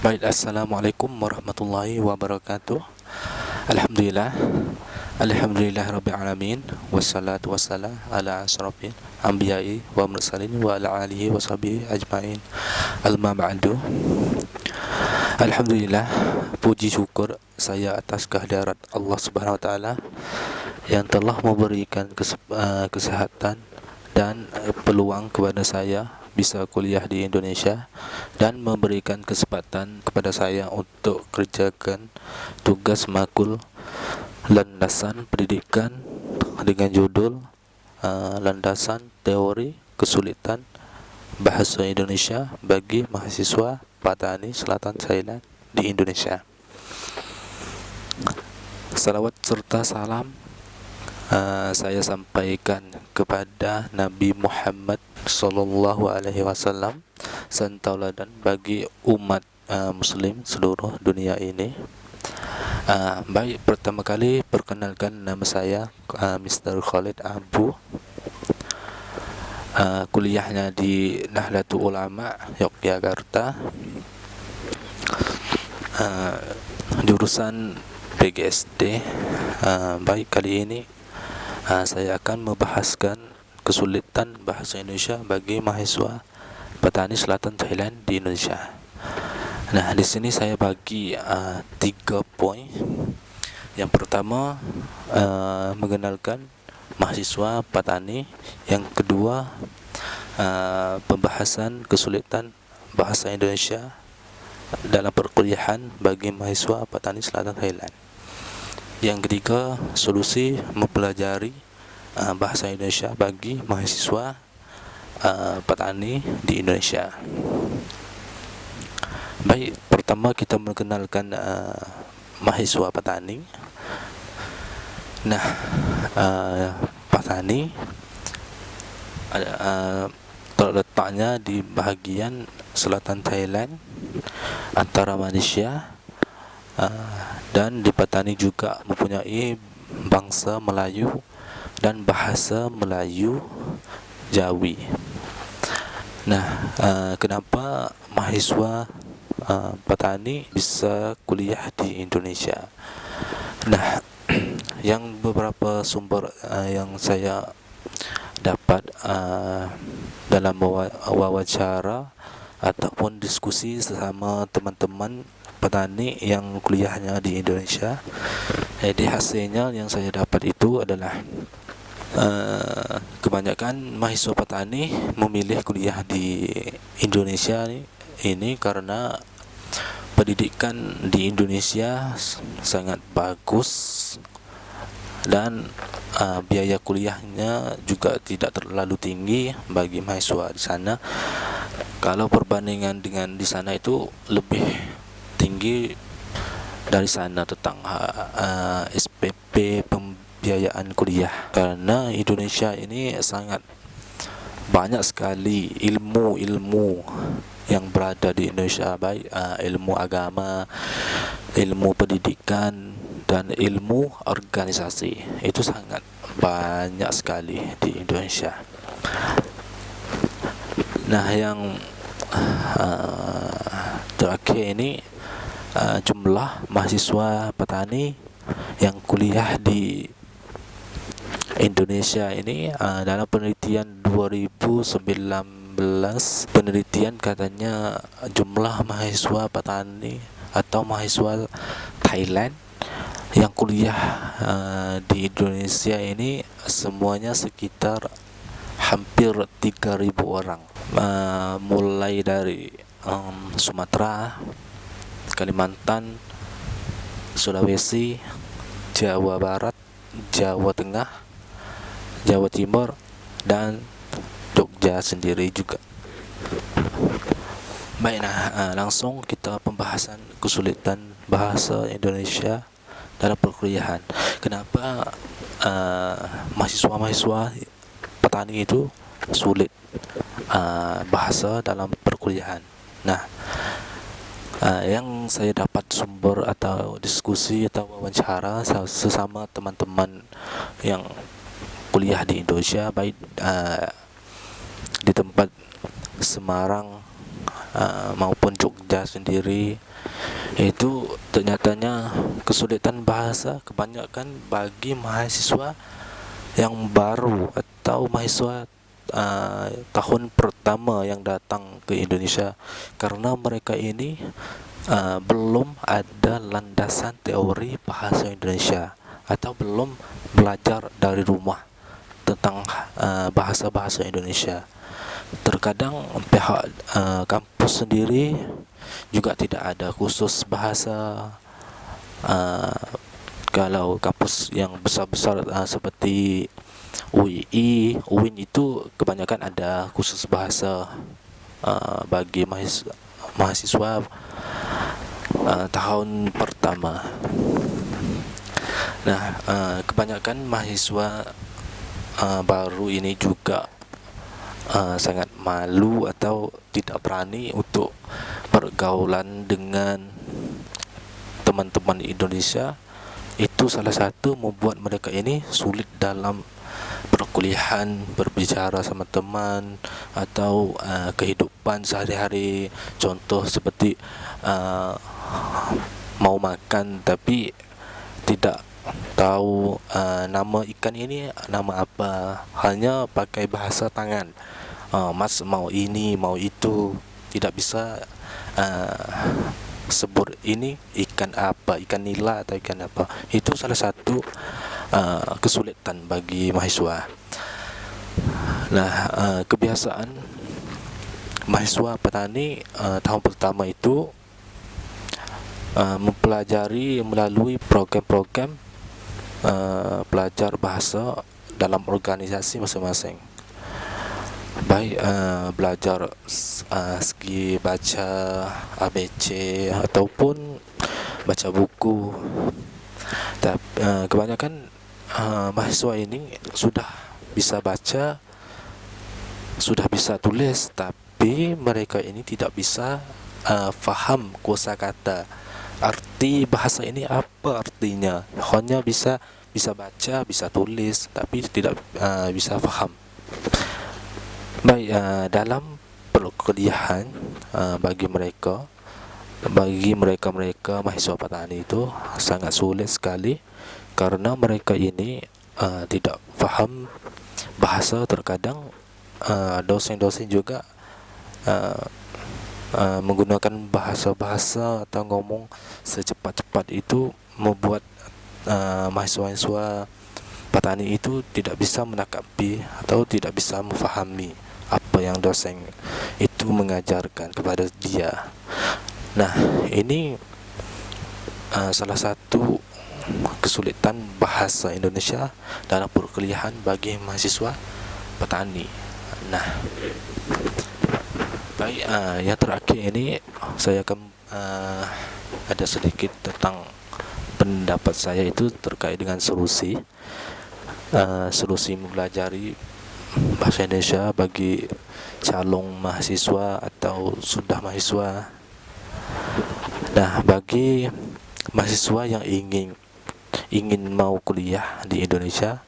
Baik, Assalamualaikum warahmatullahi wabarakatuh. Alhamdulillah, Alhamdulillah Rabbil Alamin. Wassalatu wassalam ala asrafil anbiya'i wa mursalin wa ala alihi wa sahbihi ajma'in. Alma ba'du. Alhamdulillah, puji syukur saya atas kehadirat Allah Subhanahu wa taala yang telah memberikan kesehatan dan peluang kepada saya bisa kuliah di Indonesia dan memberikan kesempatan kepada saya untuk kerjakan tugas makul landasan pendidikan dengan judul landasan teori kesulitan bahasa Indonesia bagi mahasiswa Patani Selatan Thailand di Indonesia. Salawat serta salam saya sampaikan kepada Nabi Muhammad sallallahu alaihi wasallam sang tauladan bagi umat muslim seluruh dunia ini. Baik, pertama kali perkenalkan, nama saya Mr. Khalid Abu. Kuliahnya di Nahdlatul Ulama Yogyakarta, jurusan PGSD. Baik, kali ini saya akan membahaskan kesulitan bahasa Indonesia bagi mahasiswa Patani Selatan Thailand di Indonesia. Nah, di sini saya bagi 3 poin. Yang pertama, mengenalkan mahasiswa Patani. Yang kedua, pembahasan kesulitan bahasa Indonesia dalam perkuliahan bagi mahasiswa Patani Selatan Thailand. Yang ketiga, solusi mempelajari bahasa Indonesia bagi mahasiswa Patani di Indonesia. Baik, pertama kita mengenalkan mahasiswa Patani. Nah, Patani terletaknya di bahagian selatan Thailand antara Malaysia dan di Patani juga mempunyai bangsa Melayu dan bahasa Melayu Jawi. Nah, kenapa mahasiswa Patani bisa kuliah di Indonesia? Nah, yang beberapa sumber yang saya dapat dalam wawancara ataupun diskusi sesama teman-teman petani yang kuliahnya di Indonesia, jadi hasilnya yang saya dapat itu adalah kebanyakan mahasiswa petani memilih kuliah di Indonesia ini karena pendidikan di Indonesia sangat bagus dan biaya kuliahnya juga tidak terlalu tinggi bagi mahasiswa di sana. Kalau perbandingan dengan di sana itu lebih tinggi dari sana tentang SPP pembiayaan kuliah, karena Indonesia ini sangat banyak sekali ilmu yang berada di Indonesia, baik ilmu agama, ilmu pendidikan, dan ilmu organisasi. Itu sangat banyak sekali di Indonesia. Nah, yang terakhir ini, jumlah mahasiswa petani yang kuliah di Indonesia ini, dalam penelitian 2019 penelitian katanya jumlah mahasiswa petani atau mahasiswa Thailand yang kuliah di Indonesia ini semuanya sekitar hampir 3.000 orang, mulai dari Sumatera, Kalimantan, Sulawesi, Jawa Barat, Jawa Tengah, Jawa Timur, dan Jogja sendiri juga. Baik, langsung kita pembahasan kesulitan bahasa Indonesia dalam perkuliahan. Kenapa mahasiswa petani itu sulit bahasa dalam perkuliahan? Nah, yang saya dapat sumber atau diskusi atau wawancara sesama teman-teman yang kuliah di Indonesia, baik di tempat Semarang, maupun Jogja sendiri, itu ternyatanya kesulitan bahasa kebanyakan bagi mahasiswa yang baru atau mahasiswa tahun pertama yang datang ke Indonesia, karena mereka ini belum ada landasan teori bahasa Indonesia atau belum belajar dari rumah tentang bahasa-bahasa Indonesia. Terkadang pihak kampus sendiri juga tidak ada khusus bahasa. Kalau kampus yang besar-besar seperti UI, UIN itu kebanyakan ada khusus bahasa bagi mahasiswa tahun pertama. Nah, kebanyakan mahasiswa baru ini juga sangat malu atau tidak berani untuk pergaulan dengan teman-teman Indonesia. Itu salah satu membuat mereka ini sulit dalam perkuliahan, berbicara sama teman, atau kehidupan sehari-hari. Contoh seperti mau makan tapi tidak tahu nama ikan ini nama apa, hanya pakai bahasa tangan. Mas mau ini, mau itu, tidak bisa sebut ini ikan apa, ikan nila atau ikan apa. Itu salah satu kesulitan bagi mahasiswa. Nah, kebiasaan mahasiswa petani tahun pertama itu mempelajari melalui program-program belajar bahasa dalam organisasi masing-masing. Baik belajar segi baca ABC ataupun baca buku. Tapi kebanyakan mahasiswa ini sudah bisa baca, sudah bisa tulis, tapi mereka ini tidak bisa faham kosakata. Arti bahasa ini apa artinya? Hanya bisa baca, bisa tulis, tapi tidak bisa faham. Baik, dalam perkuliahan bagi mereka mahasiswa petani itu sangat sulit sekali, karena mereka ini tidak faham bahasa. Terkadang dosen-dosen juga menggunakan bahasa-bahasa atau ngomong secepat-cepat, itu membuat mahasiswa petani itu tidak bisa menanggapi atau tidak bisa memahami apa yang dosen itu mengajarkan kepada dia. Nah, ini salah satu kesulitan bahasa Indonesia dalam perkuliahan bagi mahasiswa petani. Nah, baik, yang terakhir ini saya akan ada sedikit tentang pendapat saya itu terkait dengan solusi mempelajari bahasa Indonesia bagi calon mahasiswa atau sudah mahasiswa. Nah, bagi mahasiswa yang ingin mau kuliah di Indonesia,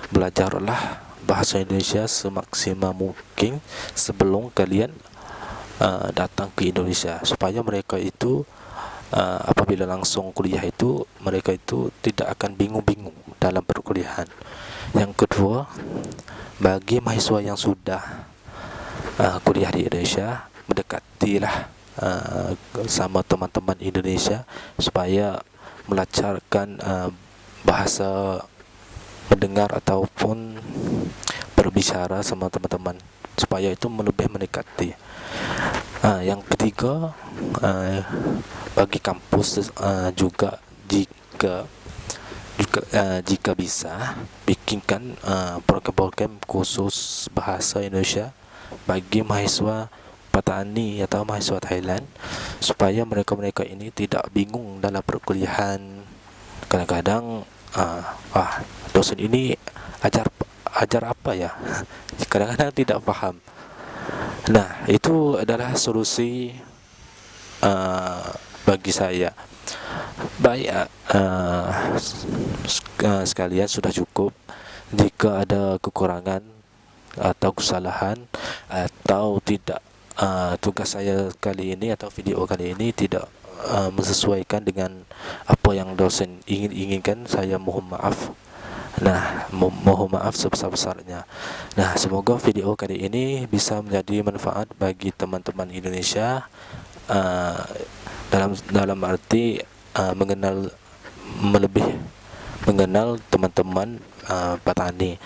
belajarlah bahasa Indonesia semaksimal mungkin sebelum kalian datang ke Indonesia, supaya mereka itu apabila langsung kuliah itu, mereka itu tidak akan bingung-bingung dalam perkuliahan. Yang kedua, bagi mahasiswa yang sudah kuliah di Indonesia, mendekatilah sama teman-teman Indonesia supaya melancarkan bahasa mendengar ataupun berbicara sama teman-teman, supaya itu lebih mendekati. Yang ketiga, bagi kampus juga jika bisa bikinkan program-program khusus bahasa Indonesia bagi mahasiswa petani atau mahasiswa Thailand, supaya mereka ini tidak bingung dalam perkuliahan. Kadang-kadang dosen ini ajar apa ya, kadang-kadang tidak paham. Nah, itu adalah solusi bagi saya. Baik, sekalian sudah cukup. Jika ada kekurangan atau kesalahan atau tidak tugas saya kali ini atau video kali ini tidak menyesuaikan dengan apa yang dosen inginkan, saya mohon maaf. Nah, mohon maaf sebesar-besarnya. Nah, semoga video kali ini bisa menjadi manfaat bagi teman-teman Indonesia, uh, dalam arti lebih mengenal teman-teman petani,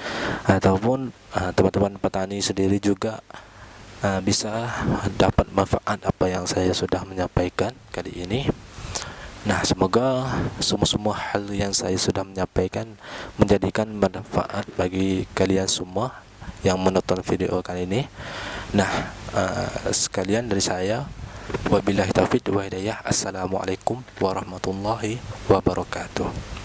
ataupun teman-teman petani sendiri juga bisa dapat manfaat apa yang saya sudah menyampaikan kali ini. Nah, semoga semua hal yang saya sudah menyampaikan menjadikan manfaat bagi kalian semua yang menonton video kali ini. Nah, sekalian dari saya, wabillahi taufiq wa hidayah. Assalamualaikum warahmatullahi wabarakatuh.